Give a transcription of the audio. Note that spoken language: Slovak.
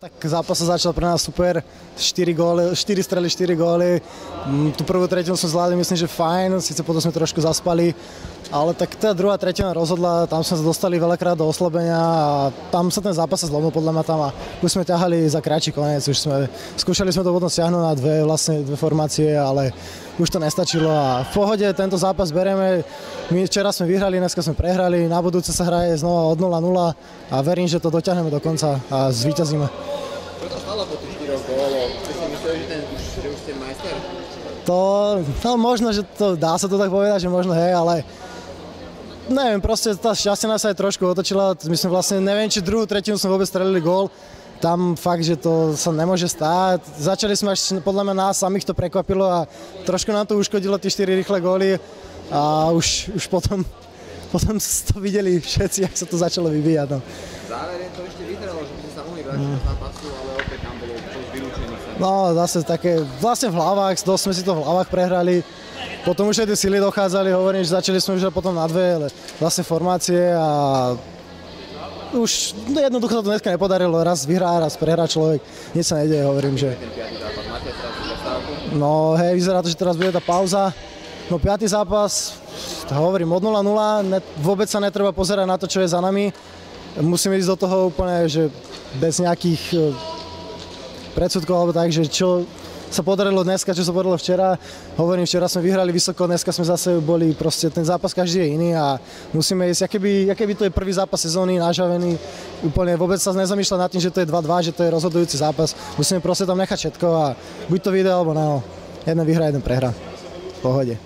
Tak zápas sa začal pre nás super, 4 strely, 4 góly. Tú prvú tretinu sme zvládli, myslím, že fajn, síce potom sme trošku zaspali, ale tak tá druhá tretina rozhodla, tam sme sa dostali veľakrát do oslabenia a tam sa ten zápas sa zlomil podľa mňa tam a už sme ťahali za kratší koniec, skúšali sme to potom stiahnuť na dve formácie, ale už to nestačilo a v pohode tento zápas bereme. My včera sme vyhrali, dneska sme prehrali, na budúce sa hraje znova od 0-0 a verím, že to dotiahneme do konca a zvíťazíme. Čo to stalo po tých 4 góloch? Ty si myslel, že už ste majster? To možno, že to dá sa to tak povedať, že možno hej, ale neviem, proste tá šťastie nás aj trošku otočila. My sme vlastne, neviem, či druhú tretinu sme vôbec strelili gól. Tam fakt, že to sa nemôže stáť. Začali sme až, podľa mňa nás samých to prekvapilo a trošku nám to uškodilo tie 4 rýchle góly a už potom to videli všetci, jak sa to začalo vyvíjať. No. Záver to ešte vyzeralo, že by ste sa mohli vrátiť do zápasu, ale opäť tam bolo vylúčený sa. No, zase také, vlastne v hlavách, dosť sme si to v hlavách prehrali. Potom už aj tie sily dochádzali, hovorím, že začali sme už potom na dve vlastne formácie a už jednoducho sa to dneska nepodarilo, raz vyhrá, raz prehrá človek, nič sa nedieje, hovorím, že... No hej, vyzerá to, že teraz bude tá pauza, no 5. zápas, hovorím, od 0-0, vôbec sa netreba pozerať na to, čo je za nami, musíme ísť do toho úplne, že bez nejakých predsudkov alebo tak, že čo sa podarilo dneska, čo sa podarilo včera. Hovorím, včera sme vyhrali vysoko, dneska sme zase boli proste, ten zápas každý je iný a musíme ísť, aké by to je prvý zápas sezóny, nažavený, úplne vôbec sa nezamýšľať nad tým, že to je 2-2, že to je rozhodujúci zápas. Musíme proste tam nechať všetko a buď to vyjde, alebo no, jeden vyhrá, jeden prehrá. V pohode.